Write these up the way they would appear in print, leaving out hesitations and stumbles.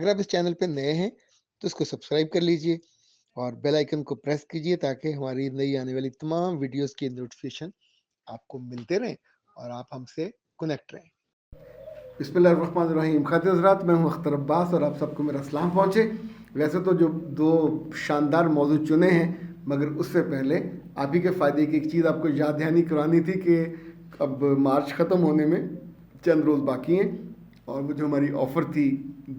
अगर आप इस चैनल पे नए हैं तो इसको सब्सक्राइब कर लीजिए और बेल आइकन को प्रेस कीजिए ताकि हमारी नई आने वाली तमाम वीडियोस की नोटिफिकेशन आपको मिलते रहें और आप हमसे कनेक्ट रहें। बिस्मिल्लाहिर्रहमानिर्रहीम। खातिन हज़रात, मैं हूँ अख्तर अब्बास और आप सबको मेरा सलाम पहुँचे। वैसे तो जो दो शानदार मौजू चुने हैं, मगर उससे पहले आप ही के फ़ायदे की एक चीज़ आपको याद दहानी करवानी थी कि अब मार्च ख़त्म होने में चंद रोज़ बाकी हैं और वो जो हमारी ऑफ़र थी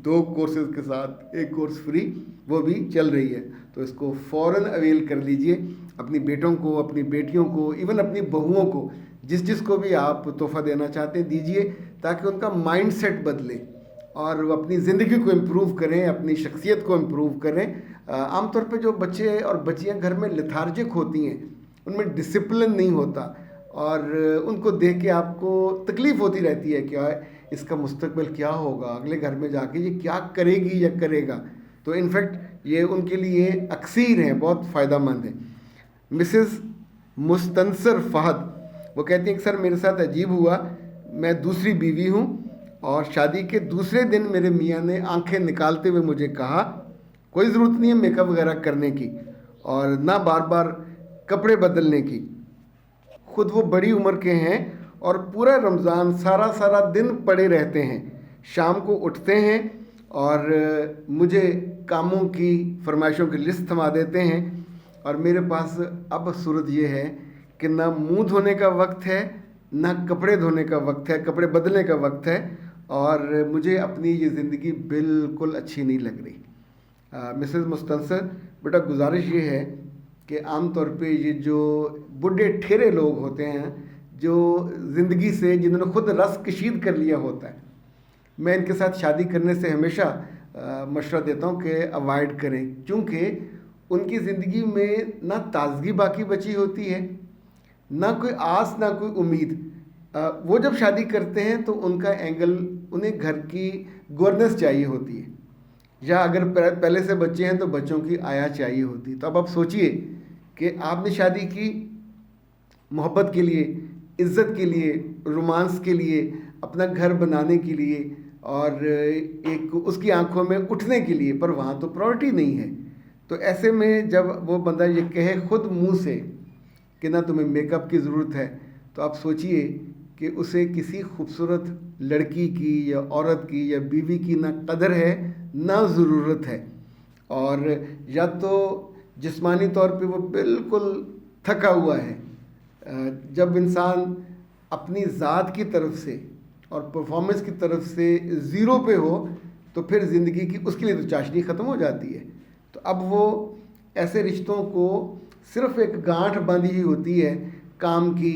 2 कोर्सेज़ के साथ 1 कोर्स फ्री, वो भी चल रही है। तो इसको फ़ौरन अवेल कर लीजिए। अपनी बेटों को, अपनी बेटियों को, इवन अपनी बहुओं को, जिस को भी आप तोहफ़ा देना चाहते हैं दीजिए, ताकि उनका माइंड सेट बदले और वो अपनी ज़िंदगी को इम्प्रूव करें, अपनी शख्सियत को इम्प्रूव करें। आमतौर पे जो बच्चे और बच्चियां घर में लेथार्जिक होती हैं, उनमें डिसिप्लिन नहीं होता और उनको देख के आपको तकलीफ़ होती रहती है कि इसका मुस्तकबिल क्या होगा, अगले घर में जाके ये क्या करेगी या करेगा। तो इनफैक्ट ये उनके लिए अक्सीर हैं, बहुत फ़ायदा मंद है। मिसेस मुस्तनसर फ़हद वो कहती हैं कि सर मेरे साथ अजीब हुआ, मैं दूसरी बीवी हूँ और शादी के दूसरे दिन मेरे मियाँ ने आंखें निकालते हुए मुझे कहा कोई ज़रूरत नहीं है मेकअप वगैरह करने की और ना बार बार कपड़े बदलने की। खुद वो बड़ी उम्र के हैं और पूरा रमज़ान सारा दिन पड़े रहते हैं, शाम को उठते हैं और मुझे कामों की फरमाइशों की लिस्ट थमा देते हैं और मेरे पास अब सूरत ये है कि ना मुंह धोने का वक्त है, ना कपड़े धोने का वक्त है, कपड़े बदलने का वक्त है और मुझे अपनी ये ज़िंदगी बिल्कुल अच्छी नहीं लग रही। मिसेस मुस्तनसर, बेटा गुजारिश ये है कि आम तौर पे ये जो बूढ़े ठेरे लोग होते हैं जो ज़िंदगी से जिन्होंने खुद रस कशीद कर लिया होता है, मैं इनके साथ शादी करने से हमेशा मशवरा देता हूँ कि अवॉइड करें, क्योंकि उनकी ज़िंदगी में ना ताजगी बाकी बची होती है, ना कोई आस, ना कोई उम्मीद। वो जब शादी करते हैं तो उनका एंगल, उन्हें घर की गवर्नेंस चाहिए होती है, या अगर पहले से बच्चे हैं तो बच्चों की आया चाहिए होती। तो अब आप सोचिए कि आपने शादी की मोहब्बत के लिए, इज़्ज़त के लिए, रोमांस के लिए, अपना घर बनाने के लिए और एक उसकी आंखों में उठने के लिए, पर वहाँ तो प्रायोरिटी नहीं है। तो ऐसे में जब वो बंदा ये कहे खुद मुंह से कि ना तुम्हें मेकअप की ज़रूरत है, तो आप सोचिए कि उसे किसी खूबसूरत लड़की की या औरत की या बीवी की ना कदर है ना ज़रूरत है। और या तो जिस्मानी तौर पे वो बिल्कुल थका हुआ है। जब इंसान अपनी ज़ात की तरफ से और परफॉर्मेंस की तरफ से ज़ीरो पे हो तो फिर ज़िंदगी की उसके लिए तो चाशनी ख़त्म हो जाती है। तो अब वो ऐसे रिश्तों को सिर्फ़ एक गांठ बांधी ही होती है काम की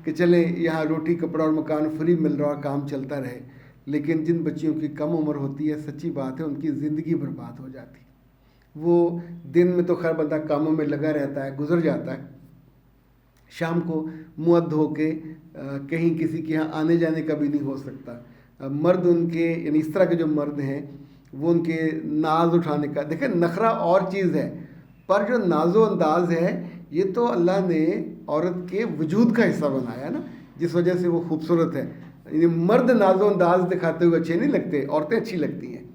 कि चले यहाँ रोटी कपड़ा और मकान फ्री मिल रहा, काम चलता रहे। लेकिन जिन बच्चियों की कम उम्र होती है, सच्ची बात है उनकी ज़िंदगी बर्बाद हो जाती है। वो दिन में तो खैर बंदा कामों में लगा रहता है, गुजर जाता है, शाम को मुँह धो के कहीं किसी के यहाँ आने जाने का भी नहीं हो सकता। मर्द उनके, यानी इस तरह के जो मर्द हैं वो उनके नाज उठाने का, देखें नखरा और चीज़ है, पर जो नाजो अंदाज है ये तो अल्लाह ने औरत के वजूद का हिस्सा बनाया ना, जिस वजह से वो खूबसूरत है। यानी मर्द नाजो अंदाज दिखाते हुए अच्छे नहीं लगते, औरतें अच्छी लगती हैं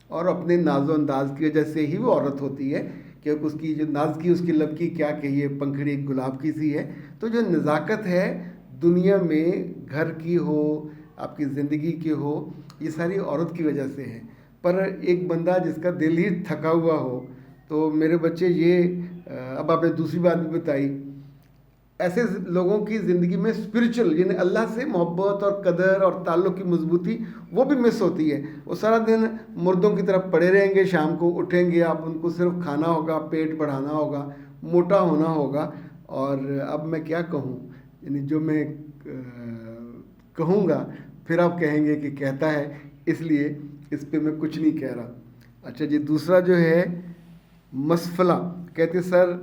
और अपने नाजो अंदाज की वजह से ही वो औरत होती है, क्योंकि उसकी जो नाज़गी, उसकी लब की क्या कहिए, पंखड़ी एक गुलाब की सी है। तो जो नज़ाकत है दुनिया में, घर की हो, आपकी ज़िंदगी की हो, ये सारी औरत की वजह से है। पर एक बंदा जिसका दिल ही थका हुआ हो, तो मेरे बच्चे ये अब आपने दूसरी बात भी बताई, ऐसे लोगों की ज़िंदगी में स्पिरिचुअल यानी अल्लाह से मोहब्बत और कदर और ताल्लुक़ की मजबूती वो भी मिस होती है। वो सारा दिन मुर्दों की तरफ पड़े रहेंगे, शाम को उठेंगे, आप उनको सिर्फ खाना होगा, पेट बढ़ाना होगा, मोटा होना होगा। और अब मैं क्या कहूँ, यानी जो मैं कहूँगा फिर आप कहेंगे कि कहता है, इसलिए इस पे मैं कुछ नहीं कह रहा। अच्छा जी, दूसरा जो है मसफला, कहते सर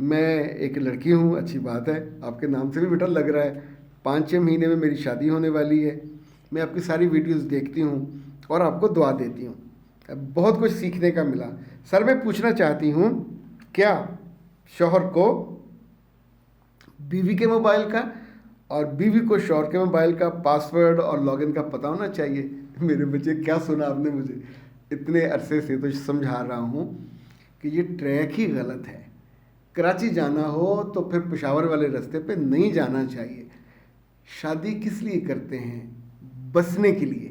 मैं एक लड़की हूँ, अच्छी बात है, आपके नाम से भी बेटा लग रहा है, 5-6 महीने में मेरी शादी होने वाली है। मैं आपकी सारी वीडियोस देखती हूँ और आपको दुआ देती हूँ, बहुत कुछ सीखने का मिला। सर मैं पूछना चाहती हूँ, क्या शौहर को बीवी के मोबाइल का और बीवी को शौहर के मोबाइल का पासवर्ड और लॉगिन का पता होना चाहिए? मेरे बच्चे क्या सुना आपने मुझे, اتنے عرصے سے تو سمجھا رہا ہوں کہ یہ ٹریک ہی غلط ہے. کراچی جانا ہو تو پھر پشاور والے راستے پہ نہیں جانا چاہیے. شادی کس لیے کرتے ہیں؟ بسنے کے لیے،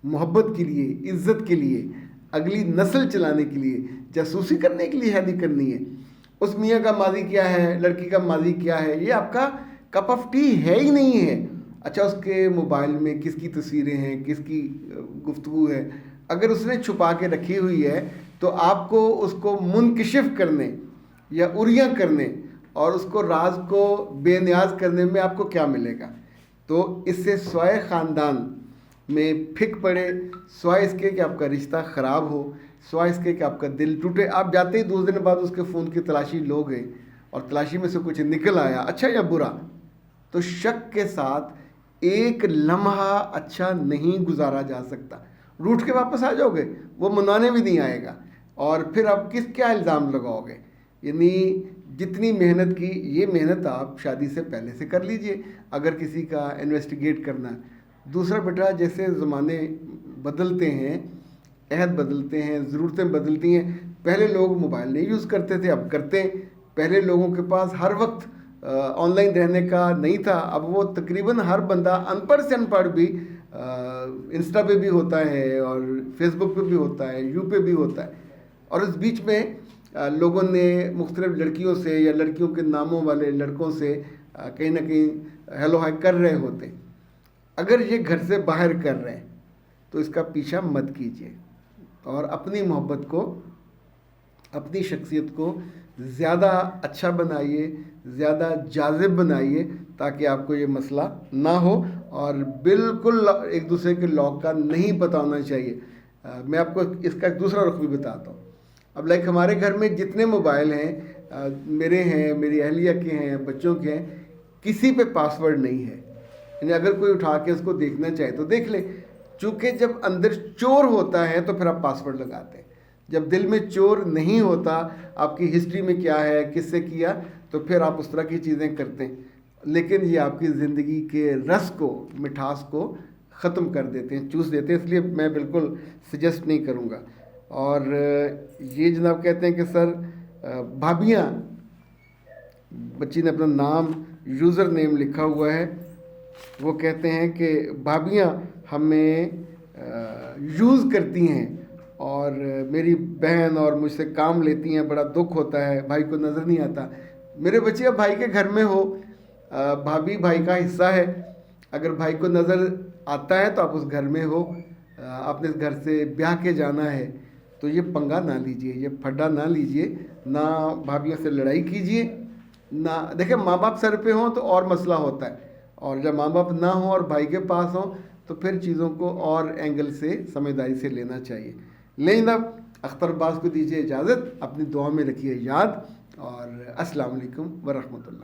محبت کے لیے، عزت کے لیے، اگلی نسل چلانے کے لیے. جاسوسی کرنے کے لیے شادی کرنی ہے. اس میاں کا ماضی کیا ہے، لڑکی کا ماضی کیا ہے، یہ آپ کا کپ آف ٹی ہے ہی نہیں ہے. اچھا اس کے موبائل میں کس کی تصویریں ہیں، کس کی گفتگو ہے، اگر اس نے چھپا کے رکھی ہوئی ہے تو آپ کو اس کو منکشف کرنے یا اریاں کرنے اور اس کو راز کو بے نیاز کرنے میں آپ کو کیا ملے گا؟ تو اس سے سوائے خاندان میں پھک پڑے، سوائے اس کے کہ آپ کا رشتہ خراب ہو، سوائے اس کے کہ آپ کا دل ٹوٹے. آپ جاتے ہی 2 دن بعد اس کے فون کی تلاشی لو گے اور تلاشی میں سے کچھ نکل آیا اچھا یا برا، تو شک کے ساتھ ایک لمحہ اچھا نہیں گزارا جا سکتا. روٹھ کے واپس آ جاؤ گے، وہ منانے بھی نہیں آئے گا، اور پھر آپ کیا الزام لگاؤ گے؟ یعنی جتنی محنت کی، یہ محنت آپ شادی سے پہلے سے کر لیجئے اگر کسی کا انویسٹیگیٹ کرنا ہے. دوسرا بیٹا، جیسے زمانے بدلتے ہیں، عہد بدلتے ہیں، ضرورتیں بدلتی ہیں. پہلے لوگ موبائل نہیں یوز کرتے تھے، اب کرتے ہیں. پہلے لوگوں کے پاس ہر وقت آن لائن رہنے کا نہیں تھا، اب وہ تقریباً ہر بندہ ان پڑھ سے ان پڑھ بھی انسٹا پہ بھی ہوتا ہے اور فیس بک پہ بھی ہوتا ہے، یو پہ بھی ہوتا ہے. اور اس بیچ میں لوگوں نے مختلف لڑکیوں سے یا لڑکیوں کے ناموں والے لڑکوں سے کہیں نہ کہیں ہیلو ہائی کر رہے ہوتے. اگر یہ گھر سے باہر کر رہے ہیں تو اس کا پیچھا مت کیجیے، اور اپنی محبت کو، اپنی شخصیت کو زیادہ اچھا بنائیے، زیادہ جاذب بنائیے، تاکہ آپ کو یہ مسئلہ نہ ہو. اور بالکل ایک دوسرے کے لاک کا نہیں پتہ ہونا چاہیے. میں آپ کو اس کا ایک دوسرا رخ بھی بتاتا ہوں. اب لائک ہمارے گھر میں جتنے موبائل ہیں، میرے ہیں، میری اہلیہ کے ہیں، بچوں کے ہیں، کسی پہ پاسورڈ نہیں ہے. یعنی اگر کوئی اٹھا کے اس کو دیکھنا چاہے تو دیکھ لے. چونکہ جب اندر چور ہوتا ہے تو پھر آپ پاسورڈ لگاتے ہیں. جب دل میں چور نہیں ہوتا، آپ کی ہسٹری میں کیا ہے، کس سے کیا، تو پھر آپ اس طرح کی چیزیں کرتے ہیں. لیکن یہ آپ کی زندگی کے رس کو، مٹھاس کو ختم کر دیتے ہیں، چوس دیتے ہیں. اس لیے میں بالکل سجیسٹ نہیں کروں گا. اور یہ جناب کہتے ہیں کہ سر بھابیاں، بچی نے اپنا نام، یوزر نیم لکھا ہوا ہے، وہ کہتے ہیں کہ بھابیاں ہمیں یوز کرتی ہیں اور میری بہن اور مجھ سے کام لیتی ہیں، بڑا دکھ ہوتا ہے، بھائی کو نظر نہیں آتا. میرے بچے اب بھائی کے گھر میں ہو، بھابھی بھائی کا حصہ ہے. اگر بھائی کو نظر آتا ہے تو آپ اس گھر میں ہو، آپ نے اس گھر سے بیاہ کے جانا ہے، تو یہ پنگا نہ لیجئے، یہ پھڈا نہ لیجئے. نہ بھابھیوں سے لڑائی کیجئے. نہ دیکھیں، ماں باپ سر پہ ہوں تو اور مسئلہ ہوتا ہے، اور جب ماں باپ نہ ہوں اور بھائی کے پاس ہوں تو پھر چیزوں کو اور اینگل سے سمجھداری سے لینا چاہیے. لیکن اب اختر عباس کو دیجیے اجازت، اپنی دعا میں رکھیے یاد، اور السلام علیکم ورحمۃ اللہ.